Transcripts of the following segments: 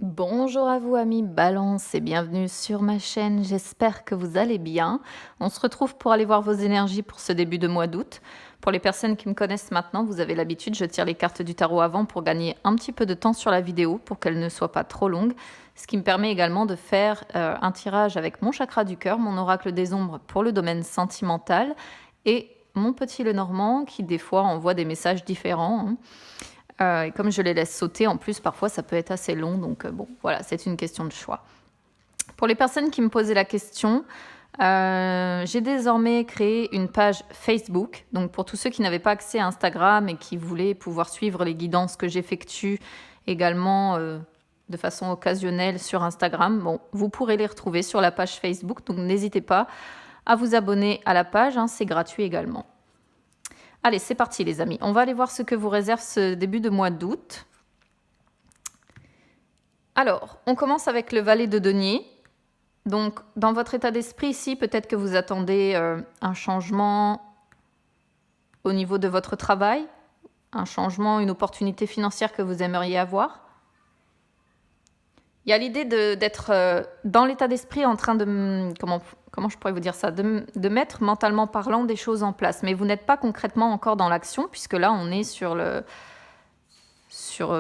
Bonjour à vous amis Balance et bienvenue sur ma chaîne, j'espère que vous allez bien. On se retrouve pour aller voir vos énergies pour ce début de mois d'août. Pour les personnes qui me connaissent maintenant, vous avez l'habitude, je tire les cartes du tarot avant pour gagner un petit peu de temps sur la vidéo, pour qu'elle ne soit pas trop longue. Ce qui me permet également de faire un tirage avec mon chakra du cœur, mon oracle des ombres pour le domaine sentimental et mon petit Lenormand qui des fois envoie des messages différents, hein. Et comme je les laisse sauter, en plus, parfois, ça peut être assez long. Donc, bon, voilà, c'est une question de choix. Pour les personnes qui me posaient la question, j'ai désormais créé une page Facebook. Donc, pour tous ceux qui n'avaient pas accès à Instagram et qui voulaient pouvoir suivre les guidances que j'effectue également de façon occasionnelle sur Instagram, bon, vous pourrez les retrouver sur la page Facebook. Donc, n'hésitez pas à vous abonner à la page, hein, c'est gratuit également. Allez, c'est parti les amis. On va aller voir ce que vous réserve ce début de mois d'août. Alors, on commence avec le valet de denier. Donc, dans votre état d'esprit ici, peut-être que vous attendez un changement au niveau de votre travail, un changement, une opportunité financière que vous aimeriez avoir. Il y a l'idée d'être dans l'état d'esprit en train de... Comment je pourrais vous dire ça, de mettre mentalement parlant des choses en place. Mais vous n'êtes pas concrètement encore dans l'action, puisque là, on est sur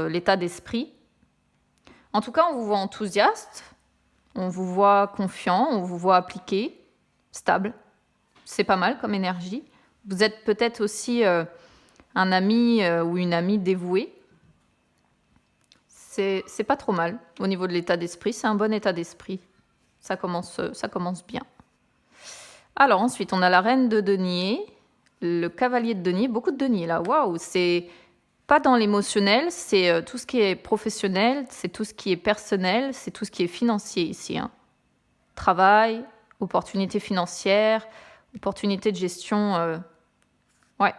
l'état d'esprit. En tout cas, on vous voit enthousiaste, on vous voit confiant, on vous voit appliqué, stable. C'est pas mal comme énergie. Vous êtes peut-être aussi un ami ou une amie dévouée. C'est pas trop mal au niveau de l'état d'esprit. C'est un bon état d'esprit. Ça commence bien. Alors ensuite, on a la reine de denier, le cavalier de denier, beaucoup de denier là. Waouh, c'est pas dans l'émotionnel, c'est tout ce qui est professionnel, c'est tout ce qui est personnel, c'est tout ce qui est financier ici, hein. Travail, opportunités financières, opportunités de gestion. Ouais.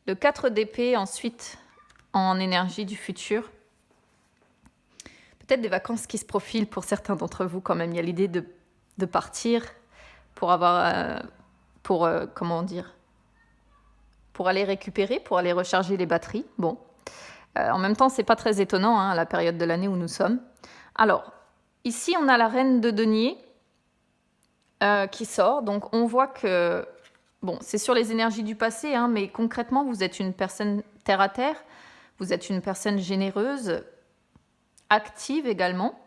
Le 4 d'épée, ensuite, en énergie du futur. Peut-être des vacances qui se profilent pour certains d'entre vous quand même. Il y a l'idée de partir pour avoir... comment dire, pour aller récupérer, pour aller recharger les batteries. Bon. En même temps, c'est pas très étonnant, hein, la période de l'année où nous sommes. Alors, ici, on a la reine de denier qui sort. Donc, on voit que, bon, c'est sur les énergies du passé, hein, mais concrètement, vous êtes une personne terre à terre. Vous êtes une personne généreuse, active également.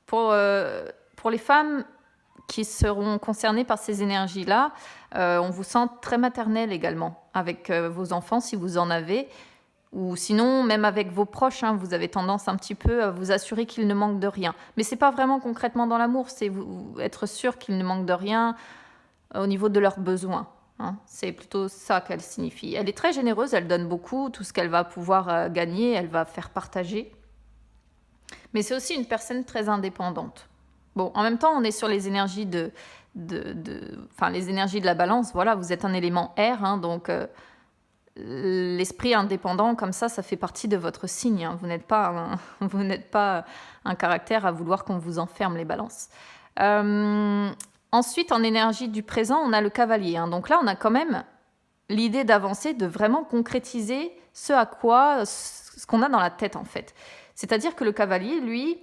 Pour les femmes qui seront concernées par ces énergies-là, on vous sent très maternelle également avec vos enfants si vous en avez, ou sinon même avec vos proches, hein, vous avez tendance un petit peu à vous assurer qu'ils ne manquent de rien. Mais c'est pas vraiment concrètement dans l'amour, c'est être sûr qu'ils ne manquent de rien au niveau de leurs besoins, hein. C'est plutôt ça qu'elle signifie. Elle est très généreuse, elle donne beaucoup, tout ce qu'elle va pouvoir gagner, elle va faire partager. Mais c'est aussi une personne très indépendante. Bon, en même temps, on est sur les énergies les énergies de la balance. Voilà, vous êtes un élément air, hein, donc l'esprit indépendant, comme ça fait partie de votre signe, hein. Vous n'êtes pas un caractère à vouloir qu'on vous enferme, les balances. Ensuite, en énergie du présent, on a le cavalier, hein. Donc là, on a quand même l'idée d'avancer, de vraiment concrétiser ce qu'on a dans la tête, en fait. C'est-à-dire que le cavalier, lui,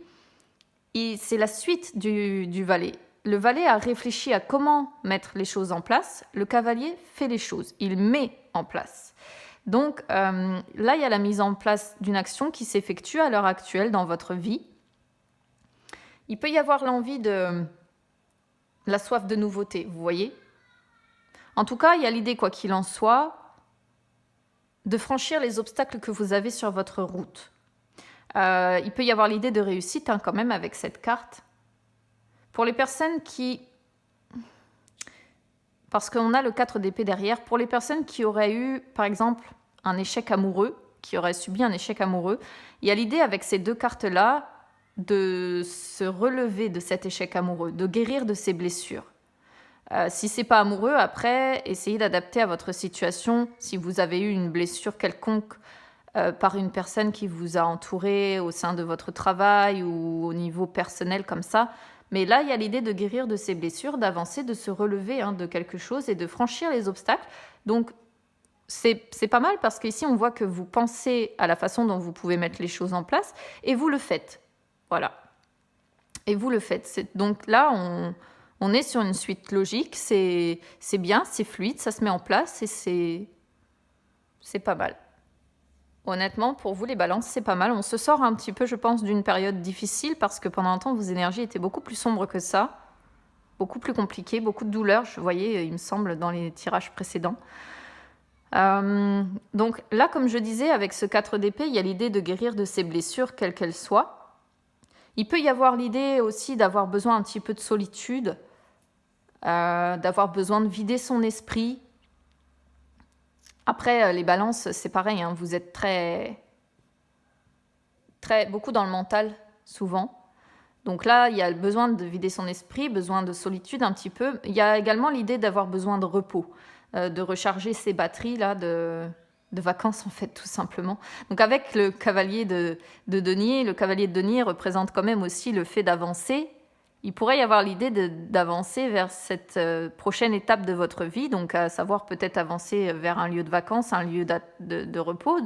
c'est la suite du valet. Le valet a réfléchi à comment mettre les choses en place. Le cavalier fait les choses. Il met en place. Donc là, il y a la mise en place d'une action qui s'effectue à l'heure actuelle dans votre vie. Il peut y avoir l'envie la soif de nouveauté, vous voyez. En tout cas, il y a l'idée, quoi qu'il en soit, de franchir les obstacles que vous avez sur votre route. Il peut y avoir l'idée de réussite, hein, quand même avec cette carte. Pour les personnes qui... Parce qu'on a le 4 d'épée derrière. Pour les personnes qui auraient eu, par exemple, un échec amoureux, qui auraient subi un échec amoureux, il y a l'idée avec ces deux cartes-là de se relever de cet échec amoureux, de guérir de ses blessures. Si c'est pas amoureux, après, essayez d'adapter à votre situation. Si vous avez eu une blessure quelconque par une personne qui vous a entouré au sein de votre travail ou au niveau personnel comme ça. Mais là, il y a l'idée de guérir de ces blessures, d'avancer, de se relever, hein, de quelque chose et de franchir les obstacles. Donc, c'est pas mal parce qu'ici, on voit que vous pensez à la façon dont vous pouvez mettre les choses en place et vous le faites. Voilà. Et vous le faites. Donc là, on est sur une suite logique. C'est bien, c'est fluide, ça se met en place et c'est pas mal. Honnêtement, pour vous, les balances, c'est pas mal. On se sort un petit peu, je pense, d'une période difficile parce que pendant un temps, vos énergies étaient beaucoup plus sombres que ça. Beaucoup plus compliquées, beaucoup de douleurs, je voyais, il me semble, dans les tirages précédents. Donc là, comme je disais, avec ce 4 d'épée, il y a l'idée de guérir de ses blessures, quelles qu'elles soient. Il peut y avoir l'idée aussi d'avoir besoin un petit peu de solitude, d'avoir besoin de vider son esprit. Après, les balances, c'est pareil, hein, vous êtes beaucoup dans le mental, souvent. Donc là, il y a le besoin de vider son esprit, besoin de solitude un petit peu. Il y a également l'idée d'avoir besoin de repos, de recharger ses batteries là, de vacances en fait, tout simplement. Donc avec le cavalier de denier, le cavalier de denier représente quand même aussi le fait d'avancer. Il pourrait y avoir l'idée d'avancer vers cette prochaine étape de votre vie, donc à savoir peut-être avancer vers un lieu de vacances, un lieu de repos,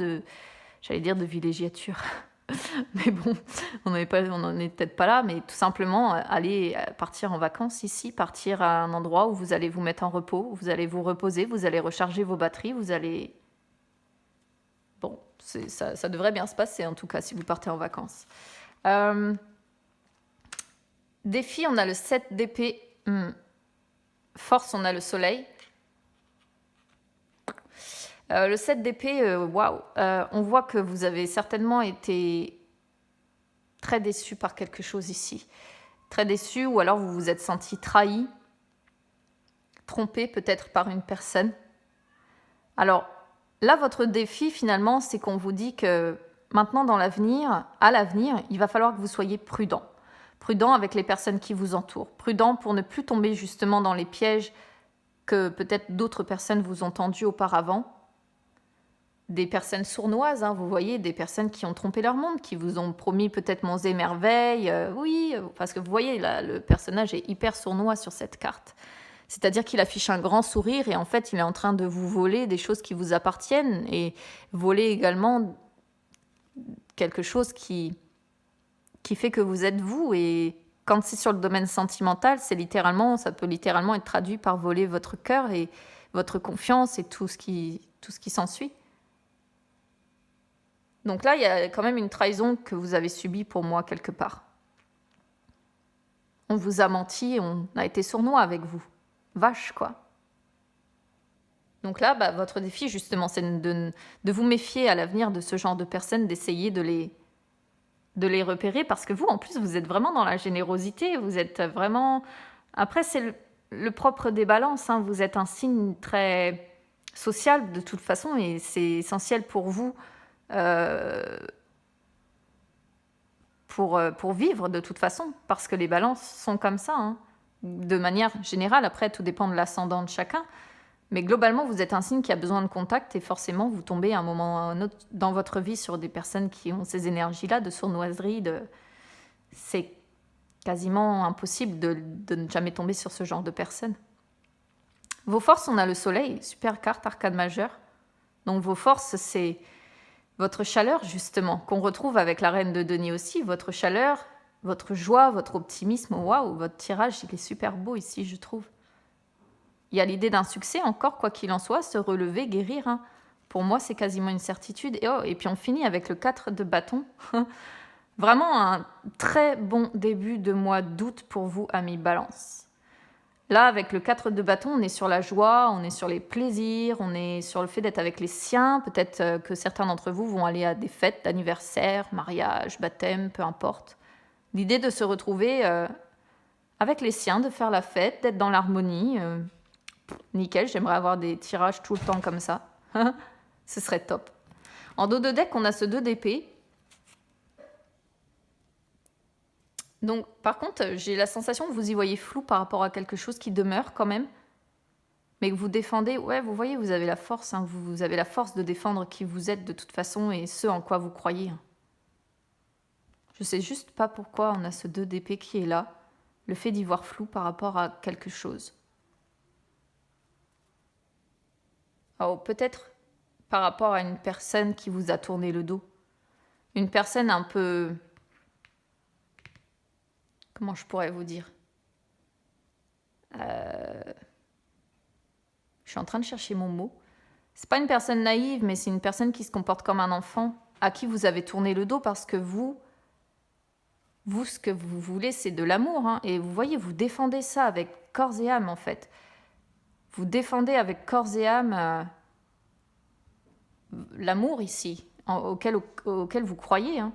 j'allais dire de villégiature. Mais bon, on n'en est peut-être pas là, mais tout simplement aller partir en vacances ici, partir à un endroit où vous allez vous mettre en repos, où vous allez vous reposer, vous allez recharger vos batteries, vous allez... Bon, ça devrait bien se passer en tout cas si vous partez en vacances. Défi, on a le 7 d'épée. Force, on a le soleil. Le 7 d'épée, waouh, on voit que vous avez certainement été très déçu par quelque chose ici. Très déçu, ou alors vous vous êtes senti trahi, trompé peut-être par une personne. Alors là, votre défi finalement, c'est qu'on vous dit que maintenant dans l'avenir, à l'avenir, il va falloir que vous soyez prudent. Prudent avec les personnes qui vous entourent. Prudent pour ne plus tomber justement dans les pièges que peut-être d'autres personnes vous ont tendus auparavant. Des personnes sournoises, hein, vous voyez, des personnes qui ont trompé leur monde, qui vous ont promis peut-être monts et merveilles. Oui, parce que vous voyez, là, le personnage est hyper sournois sur cette carte. C'est-à-dire qu'il affiche un grand sourire et en fait, il est en train de vous voler des choses qui vous appartiennent et voler également quelque chose qui fait que vous êtes vous. Et quand c'est sur le domaine sentimental, ça peut littéralement être traduit par voler votre cœur et votre confiance et tout ce qui s'ensuit. Donc là, il y a quand même une trahison que vous avez subie pour moi quelque part. On vous a menti, on a été sournois avec vous. Vache, quoi. Donc là, votre défi, justement, c'est de vous méfier à l'avenir de ce genre de personnes, d'essayer de les repérer, parce que vous, en plus, vous êtes vraiment dans la générosité, vous êtes vraiment... Après, c'est le propre des balances, hein. Vous êtes un signe très social de toute façon, et c'est essentiel pour vous pour vivre de toute façon, parce que les balances sont comme ça, hein. De manière générale, après, tout dépend de l'ascendant de chacun, mais globalement, vous êtes un signe qui a besoin de contact, et forcément, vous tombez à un moment ou à un autre dans votre vie sur des personnes qui ont ces énergies-là, de sournoiserie, c'est quasiment impossible de ne jamais tomber sur ce genre de personnes. Vos forces, on a le soleil, super carte, arcane majeure. Donc vos forces, c'est votre chaleur, justement, qu'on retrouve avec la reine de denier aussi, votre chaleur, votre joie, votre optimisme. Waouh, votre tirage, il est super beau ici, je trouve. Il y a l'idée d'un succès encore, quoi qu'il en soit, se relever, guérir, hein. Pour moi, c'est quasiment une certitude. Et puis on finit avec le 4 de bâton. Vraiment un très bon début de mois d'août pour vous, amis Balance. Là, avec le 4 de bâton, on est sur la joie, on est sur les plaisirs, on est sur le fait d'être avec les siens. Peut-être que certains d'entre vous vont aller à des fêtes d'anniversaire, mariage, baptême, peu importe. L'idée de se retrouver avec les siens, de faire la fête, d'être dans l'harmonie. Nickel, j'aimerais avoir des tirages tout le temps comme ça. Ce serait top. En dos de deck, on a ce 2 d'épée. Donc, par contre, j'ai la sensation que vous y voyez flou par rapport à quelque chose qui demeure quand même, mais que vous défendez. Ouais, vous voyez, vous avez la force, hein, vous avez la force de défendre qui vous êtes de toute façon et ce en quoi vous croyez. Je sais juste pas pourquoi on a ce 2 d'épée qui est là, le fait d'y voir flou par rapport à quelque chose. Oh, peut-être par rapport à une personne qui vous a tourné le dos. Une personne un peu... Comment je pourrais vous dire? Je suis en train de chercher mon mot. C'est pas une personne naïve, mais c'est une personne qui se comporte comme un enfant, à qui vous avez tourné le dos parce que vous, ce que vous voulez, c'est de l'amour. Hein. Et vous voyez, vous défendez ça avec corps et âme, en fait. Vous défendez avec corps et âme l'amour ici, auquel vous croyez. Hein.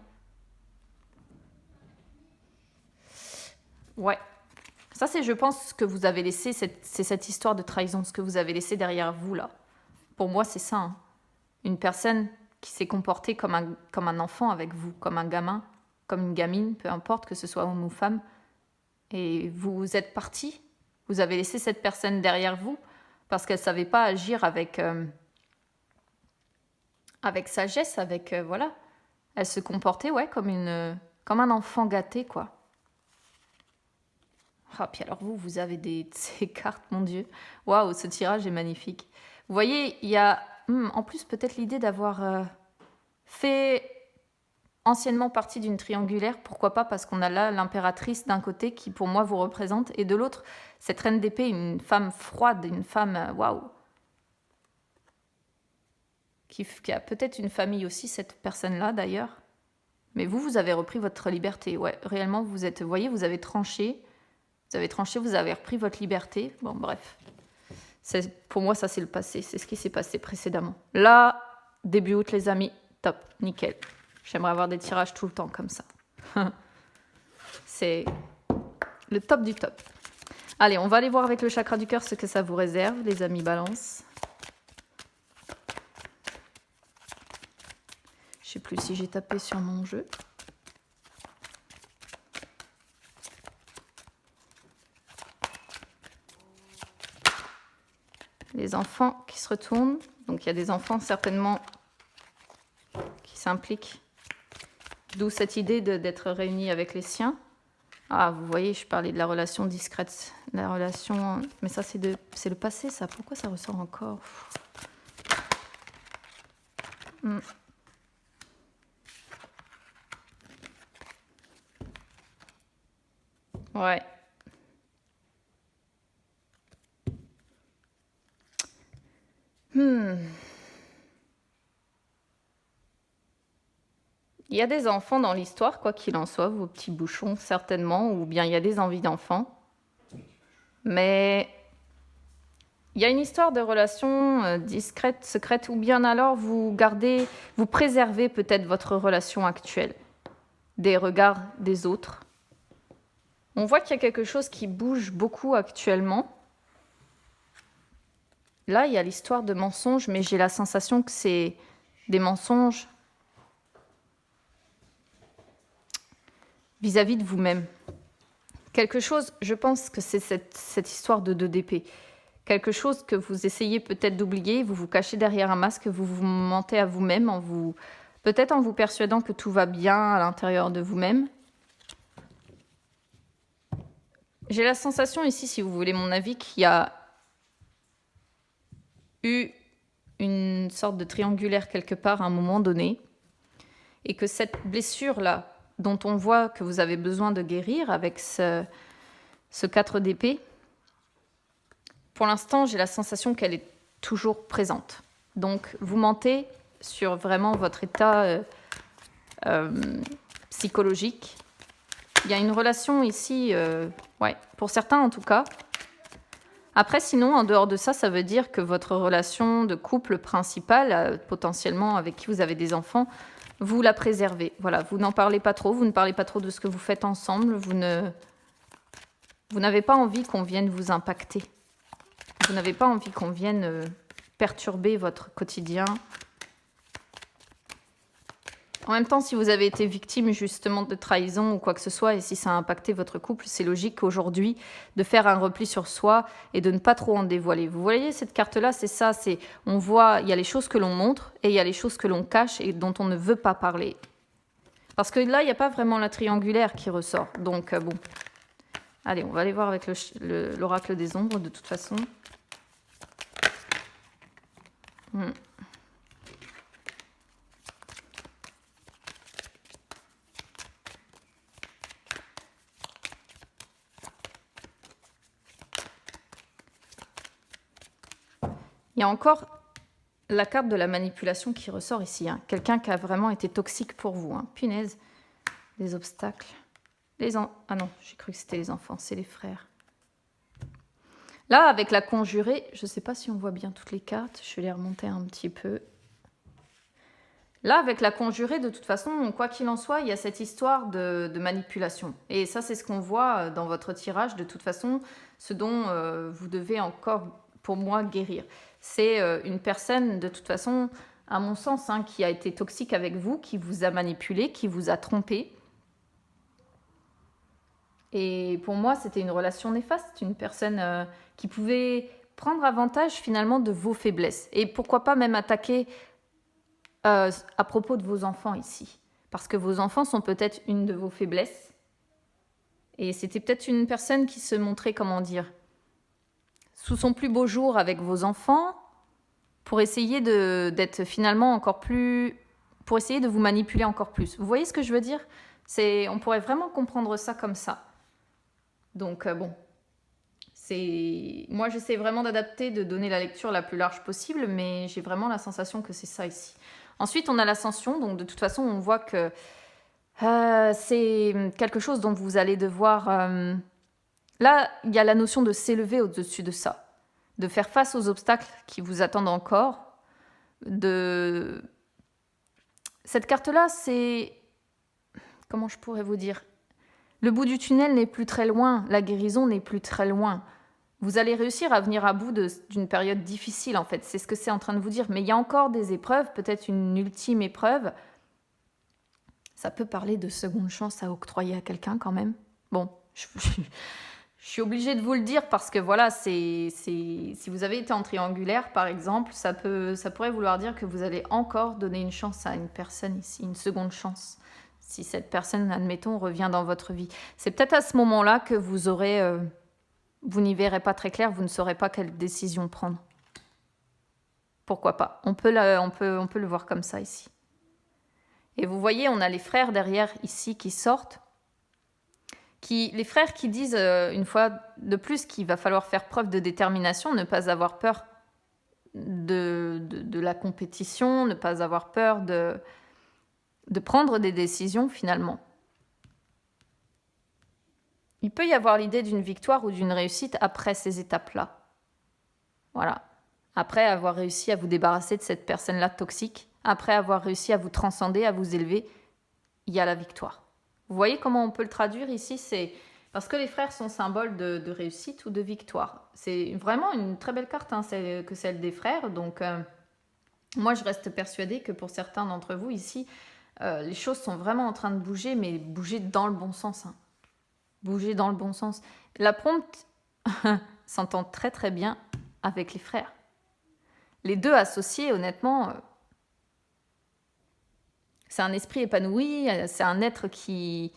Ouais. Ça, c'est, je pense, ce que vous avez laissé, c'est cette histoire de trahison, ce que vous avez laissé derrière vous, là. Pour moi, c'est ça. Hein. Une personne qui s'est comportée comme un enfant avec vous, comme un gamin, comme une gamine, peu importe que ce soit homme ou femme. Et vous êtes parti. Vous avez laissé cette personne derrière vous parce qu'elle ne savait pas agir avec sagesse, voilà. Elle se comportait, ouais, comme un enfant gâté, quoi. Ah, puis alors vous avez ces cartes, mon Dieu. Waouh, ce tirage est magnifique. Vous voyez, il y a en plus peut-être l'idée d'avoir fait anciennement partie d'une triangulaire. Pourquoi pas? Parce qu'on a là l'impératrice d'un côté qui pour moi vous représente et de l'autre, cette reine d'épée, une femme froide, une femme, waouh. Qui a peut-être une famille aussi, cette personne-là d'ailleurs. Mais vous avez repris votre liberté. Ouais, réellement, vous voyez, vous avez tranché. Vous avez repris votre liberté. Bon, bref. Pour moi, ça, c'est le passé. C'est ce qui s'est passé précédemment. Là, début août, les amis, top, nickel. J'aimerais avoir des tirages tout le temps comme ça. C'est le top du top. Allez, on va aller voir avec le chakra du cœur ce que ça vous réserve, les amis Balance. Je ne sais plus si j'ai tapé sur mon jeu. Les enfants qui se retournent. Donc il y a des enfants certainement qui s'impliquent. D'où cette idée d'être réunis avec les siens. Ah, vous voyez, je parlais de la relation discrète. La relation... Mais ça, c'est le passé, ça. Pourquoi ça ressort encore? Ouais. Il y a des enfants dans l'histoire, quoi qu'il en soit, vos petits bouchons, certainement, ou bien il y a des envies d'enfants. Mais il y a une histoire de relation discrète, secrète, ou bien alors vous préservez peut-être votre relation actuelle, des regards des autres. On voit qu'il y a quelque chose qui bouge beaucoup actuellement. Là, il y a l'histoire de mensonges, mais j'ai la sensation que c'est des mensonges vis-à-vis de vous-même. Quelque chose, je pense que c'est cette histoire de 2 d'épée. Quelque chose que vous essayez peut-être d'oublier, vous vous cachez derrière un masque, vous vous mentez à vous-même, peut-être en vous persuadant que tout va bien à l'intérieur de vous-même. J'ai la sensation ici, si vous voulez mon avis, qu'il y a eu une sorte de triangulaire quelque part à un moment donné, et que cette blessure-là, dont on voit que vous avez besoin de guérir avec ce 4 d'épée, pour l'instant, j'ai la sensation qu'elle est toujours présente. Donc, vous mentez sur vraiment votre état psychologique. Il y a une relation ici, ouais, pour certains en tout cas. Après, sinon, en dehors de ça, ça veut dire que votre relation de couple principale, potentiellement avec qui vous avez des enfants, vous la préservez. Voilà, vous n'en parlez pas trop, vous ne parlez pas trop de ce que vous faites ensemble, vous n'avez pas envie qu'on vienne vous impacter. Vous n'avez pas envie qu'on vienne perturber votre quotidien. En même temps, si vous avez été victime justement de trahison ou quoi que ce soit, et si ça a impacté votre couple, c'est logique aujourd'hui de faire un repli sur soi et de ne pas trop en dévoiler. Vous voyez, cette carte-là, c'est ça, on voit, il y a les choses que l'on montre et il y a les choses que l'on cache et dont on ne veut pas parler. Parce que là, il n'y a pas vraiment la triangulaire qui ressort. Donc, bon. Allez, on va aller voir avec l'oracle des ombres, de toute façon. Il y a encore la carte de la manipulation qui ressort ici. Hein. Quelqu'un qui a vraiment été toxique pour vous. Hein. Punaise. Les obstacles. Ah non, j'ai cru que c'était les enfants, c'est les frères. Là, avec la conjurée, je ne sais pas si on voit bien toutes les cartes. Je vais les remonter un petit peu. Là, avec la conjurée, de toute façon, quoi qu'il en soit, il y a cette histoire de manipulation. Et ça, c'est ce qu'on voit dans votre tirage. De toute façon, ce dont vous devez encore, pour moi, guérir. C'est une personne, de toute façon, à mon sens, hein, qui a été toxique avec vous, qui vous a manipulé, qui vous a trompé. Et pour moi, c'était une relation néfaste, une personne qui pouvait prendre avantage finalement de vos faiblesses. Et pourquoi pas même attaquer à propos de vos enfants ici. Parce que vos enfants sont peut-être une de vos faiblesses. Et c'était peut-être une personne qui se montrait, comment dire, sous son plus beau jour avec vos enfants, pour essayer d'être finalement encore plus... pour essayer de vous manipuler encore plus. Vous voyez ce que je veux dire? On pourrait vraiment comprendre ça comme ça. Donc bon, moi j'essaie vraiment d'adapter, de donner la lecture la plus large possible, mais j'ai vraiment la sensation que c'est ça ici. Ensuite, on a l'ascension, donc de toute façon, on voit que c'est quelque chose dont vous allez devoir... Là, il y a la notion de s'élever au-dessus de ça, de faire face aux obstacles qui vous attendent encore. Cette carte-là, c'est... Comment je pourrais vous dire? Le bout du tunnel n'est plus très loin, la guérison n'est plus très loin. Vous allez réussir à venir à bout d'une période difficile, en fait. C'est ce que c'est en train de vous dire. Mais il y a encore des épreuves, peut-être une ultime épreuve. Ça peut parler de seconde chance à octroyer à quelqu'un, quand même. Bon, je suis obligée de vous le dire parce que, voilà, si vous avez été en triangulaire, par exemple, ça pourrait vouloir dire que vous allez encore donner une chance à une personne ici, une seconde chance. Si cette personne, admettons, revient dans votre vie. C'est peut-être à ce moment-là que vous aurez... vous n'y verrez pas très clair, vous ne saurez pas quelle décision prendre. Pourquoi pas? On peut le voir comme ça ici. Et vous voyez, on a les frères derrière ici qui sortent. Les frères qui disent une fois de plus qu'il va falloir faire preuve de détermination, ne pas avoir peur de la compétition, ne pas avoir peur de prendre des décisions finalement. Il peut y avoir l'idée d'une victoire ou d'une réussite après ces étapes-là. Voilà. Après avoir réussi à vous débarrasser de cette personne-là toxique, après avoir réussi à vous transcender, à vous élever, il y a la victoire. Vous voyez comment on peut le traduire ici? C'est parce que les frères sont symboles de réussite ou de victoire. C'est vraiment une très belle carte, hein, que celle des frères. Donc, moi, je reste persuadée que pour certains d'entre vous ici, les choses sont vraiment en train de bouger, mais bouger dans le bon sens. Hein. Bouger dans le bon sens. La prompte s'entend très très bien avec les frères. Les deux associés, honnêtement, c'est un esprit épanoui, c'est un être qui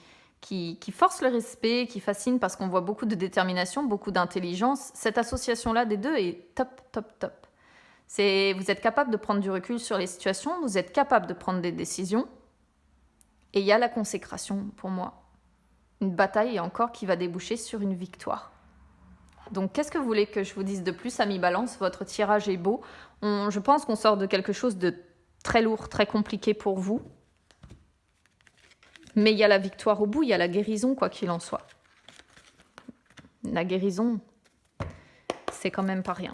force le respect, qui fascine parce qu'on voit beaucoup de détermination, beaucoup d'intelligence. Cette association-là des deux est top, top, top. Vous êtes capable de prendre du recul sur les situations, vous êtes capable de prendre des décisions. Et il y a la consécration pour moi. Une bataille encore qui va déboucher sur une victoire. Donc, qu'est-ce que vous voulez que je vous dise de plus, Amis Balance? Votre tirage est beau. Je pense qu'on sort de quelque chose de très lourd, très compliqué pour vous. Mais il y a la victoire au bout, il y a la guérison, quoi qu'il en soit. La guérison, c'est quand même pas rien.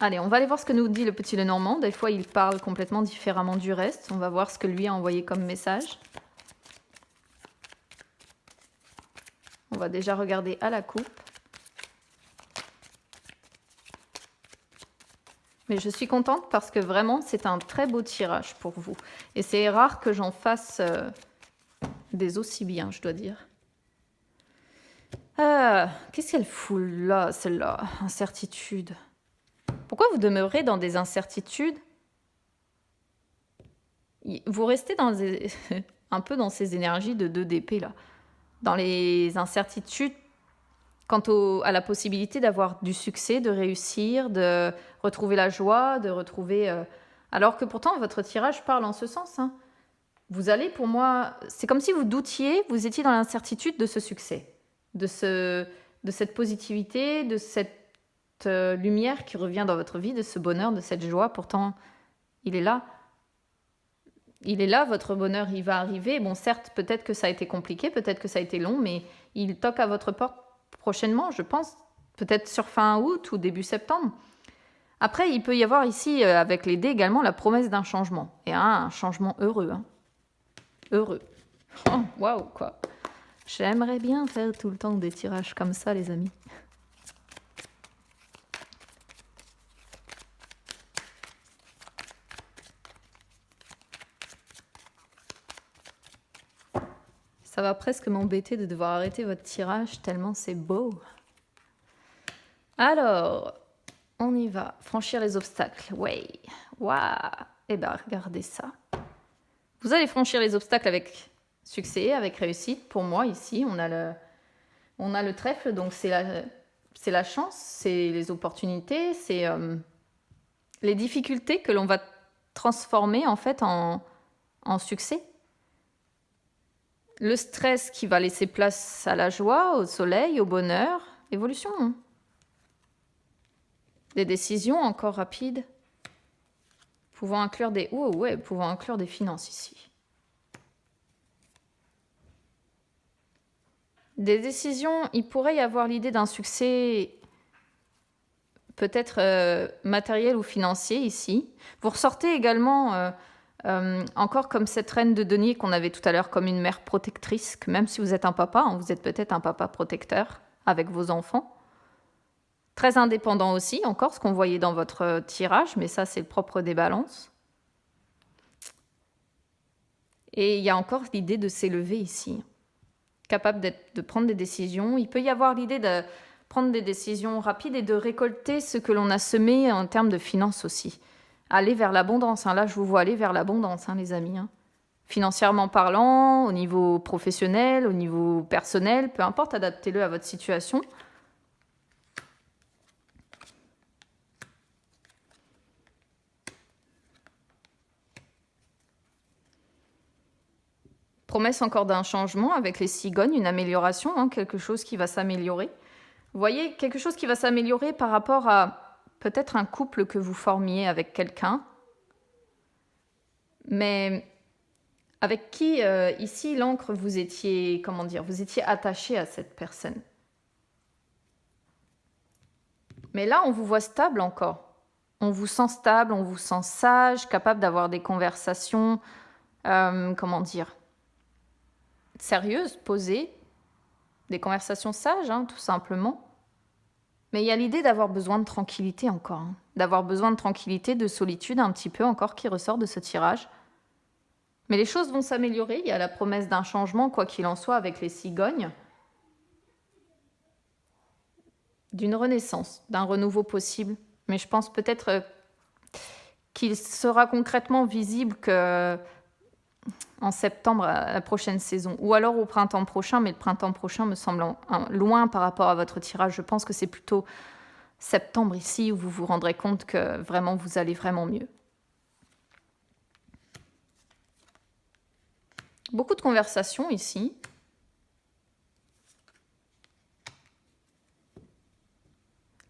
Allez, on va aller voir ce que nous dit le petit Lenormand. Des fois, il parle complètement différemment du reste. On va voir ce que lui a envoyé comme message. On va déjà regarder à la coupe. Mais je suis contente parce que vraiment, c'est un très beau tirage pour vous. Et c'est rare que j'en fasse des aussi bien, je dois dire. Qu'est-ce qu'elle fout là, celle-là? Incertitude. Pourquoi vous demeurez dans des incertitudes? Vous restez un peu dans ces énergies de 2 d'épée, là. Dans les incertitudes quant à la possibilité d'avoir du succès, de réussir, de retrouver la joie, de retrouver... Alors que pourtant, votre tirage parle en ce sens. Hein. Vous allez, pour moi... C'est comme si vous doutiez, vous étiez dans l'incertitude de ce succès, de cette positivité, de cette lumière qui revient dans votre vie, de ce bonheur, de cette joie. Pourtant, il est là. Il est là, votre bonheur, il va arriver. Bon, certes, peut-être que ça a été compliqué, peut-être que ça a été long, mais il toque à votre porte prochainement, je pense. Peut-être sur fin août ou début septembre. Après, il peut y avoir ici, avec les dés également, la promesse d'un changement. Et un changement heureux. Heureux. Oh, waouh, quoi. J'aimerais bien faire tout le temps des tirages comme ça, les amis. Ça va presque m'embêter de devoir arrêter votre tirage tellement c'est beau. Alors, on y va. Franchir les obstacles. Ouais. Waouh. Eh bien, regardez ça. Vous allez franchir les obstacles avec succès, avec réussite. Pour moi, ici, on a le trèfle, donc c'est la chance, c'est les opportunités, c'est les difficultés que l'on va transformer en fait en succès. Le stress qui va laisser place à la joie, au soleil, au bonheur, évolution. Des décisions encore rapides, pouvant inclure des finances ici. Des décisions, il pourrait y avoir l'idée d'un succès peut-être matériel ou financier ici. Vous ressortez également encore comme cette reine de denier qu'on avait tout à l'heure, comme une mère protectrice, que même si vous êtes un papa, vous êtes peut-être un papa protecteur avec vos enfants. Très indépendant aussi, encore ce qu'on voyait dans votre tirage, mais ça c'est le propre des balances. Et il y a encore l'idée de s'élever ici, capable de prendre des décisions. Il peut y avoir l'idée de prendre des décisions rapides et de récolter ce que l'on a semé en termes de finances aussi. Aller vers l'abondance, là je vous vois aller vers l'abondance, les amis. Financièrement parlant, au niveau professionnel, au niveau personnel, peu importe, adaptez-le à votre situation. Promesse encore d'un changement avec les cigognes, une amélioration, quelque chose qui va s'améliorer. Vous voyez, quelque chose qui va s'améliorer par rapport à peut-être un couple que vous formiez avec quelqu'un, mais avec qui, ici, l'encre, vous étiez attaché à cette personne. Mais là, on vous voit stable encore. On vous sent stable, on vous sent sage, capable d'avoir des conversations, sérieuses, posées, des conversations sages, tout simplement. Mais il y a l'idée d'avoir besoin de tranquillité encore, d'avoir besoin de tranquillité, de solitude un petit peu encore qui ressort de ce tirage. Mais les choses vont s'améliorer, il y a la promesse d'un changement, quoi qu'il en soit, avec les cigognes, d'une renaissance, d'un renouveau possible. Mais je pense peut-être qu'il sera concrètement visible que en septembre, à la prochaine saison, ou alors au printemps prochain, mais le printemps prochain me semble loin par rapport à votre tirage. Je pense que c'est plutôt septembre ici où vous vous rendrez compte que vraiment vous allez vraiment mieux. Beaucoup de conversations ici.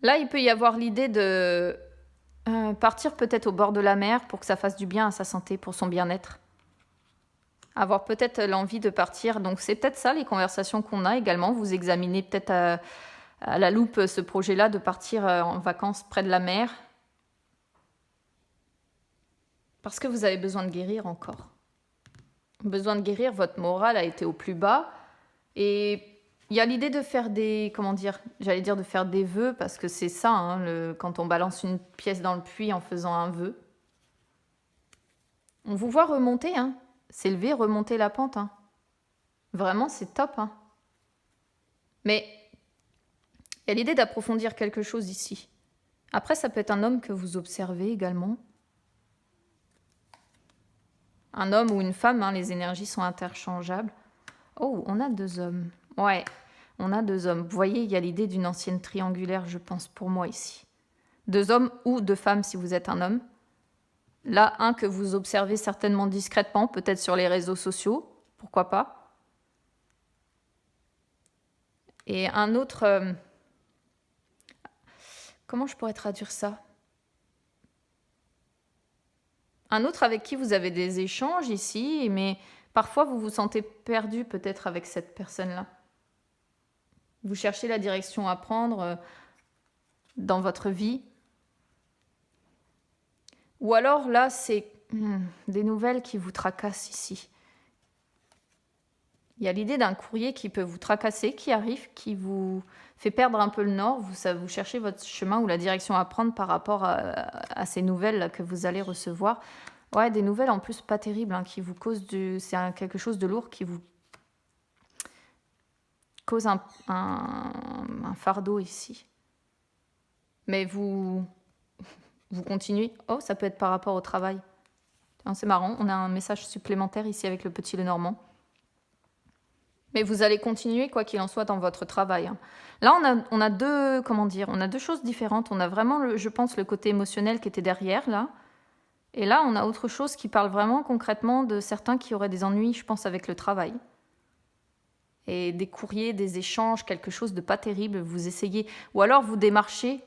Là, il peut y avoir l'idée de partir peut-être au bord de la mer pour que ça fasse du bien à sa santé, pour son bien-être. Avoir peut-être l'envie de partir. Donc c'est peut-être ça les conversations qu'on a également. Vous examinez peut-être à la loupe ce projet-là de partir en vacances près de la mer. Parce que vous avez besoin de guérir encore. Besoin de guérir, votre morale a été au plus bas. Et il y a l'idée de faire de faire des vœux, parce que c'est ça, quand on balance une pièce dans le puits en faisant un vœu. On vous voit remonter, s'élever, remonter la pente. Vraiment, c'est top. Mais il y a l'idée d'approfondir quelque chose ici. Après, ça peut être un homme que vous observez également. Un homme ou une femme, les énergies sont interchangeables. Oh, on a 2 hommes. Ouais, on a 2 hommes. Vous voyez, il y a l'idée d'une ancienne triangulaire, je pense, pour moi ici. 2 hommes ou 2 femmes si vous êtes un homme. Là, un que vous observez certainement discrètement, peut-être sur les réseaux sociaux, pourquoi pas. Et un autre, comment je pourrais traduire ça? Un autre avec qui vous avez des échanges ici, mais parfois vous vous sentez perdu peut-être avec cette personne-là. Vous cherchez la direction à prendre dans votre vie. Ou alors là, c'est des nouvelles qui vous tracassent ici. Il y a l'idée d'un courrier qui peut vous tracasser, qui arrive, qui vous fait perdre un peu le nord. Vous cherchez votre chemin ou la direction à prendre par rapport à ces nouvelles là, que vous allez recevoir. Ouais, des nouvelles en plus pas terribles, hein, qui vous causent c'est quelque chose de lourd qui vous cause un fardeau ici. Mais vous continuez. Oh, ça peut être par rapport au travail. C'est marrant, on a un message supplémentaire ici avec le petit Lenormand. Mais vous allez continuer, quoi qu'il en soit, dans votre travail. Hein. Là, on a deux, on a deux choses différentes. On a vraiment, je pense, le côté émotionnel qui était derrière, là. Et là, on a autre chose qui parle vraiment concrètement de certains qui auraient des ennuis, je pense, avec le travail. Et des courriers, des échanges, quelque chose de pas terrible, vous essayez. Ou alors, vous démarchez,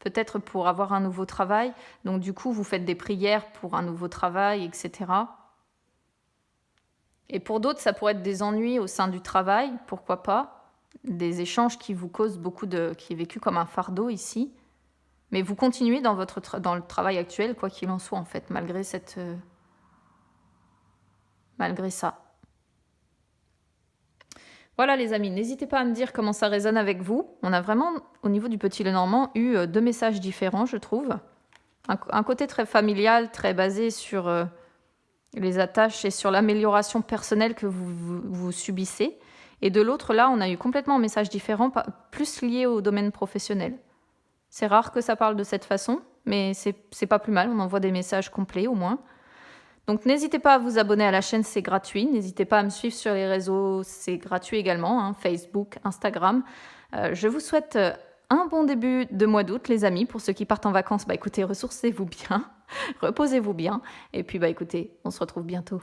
peut-être pour avoir un nouveau travail. Donc, du coup, vous faites des prières pour un nouveau travail, etc. Et pour d'autres, ça pourrait être des ennuis au sein du travail, pourquoi pas. Des échanges qui vous causent qui est vécu comme un fardeau ici. Mais vous continuez dans le travail actuel, quoi qu'il en soit, en fait, malgré ça. Voilà, les amis, n'hésitez pas à me dire comment ça résonne avec vous. On a vraiment, au niveau du petit Lenormand, eu deux messages différents, je trouve. Un côté très familial, très basé sur les attaches et sur l'amélioration personnelle que vous subissez. Et de l'autre, là, on a eu complètement un message différent, plus lié au domaine professionnel. C'est rare que ça parle de cette façon, mais c'est pas plus mal, on envoie des messages complets au moins. Donc n'hésitez pas à vous abonner à la chaîne, c'est gratuit. N'hésitez pas à me suivre sur les réseaux, c'est gratuit également, hein, Facebook, Instagram. Je vous souhaite un bon début de mois d'août, les amis. Pour ceux qui partent en vacances, écoutez, ressourcez-vous bien, reposez-vous bien. Et puis, écoutez, on se retrouve bientôt.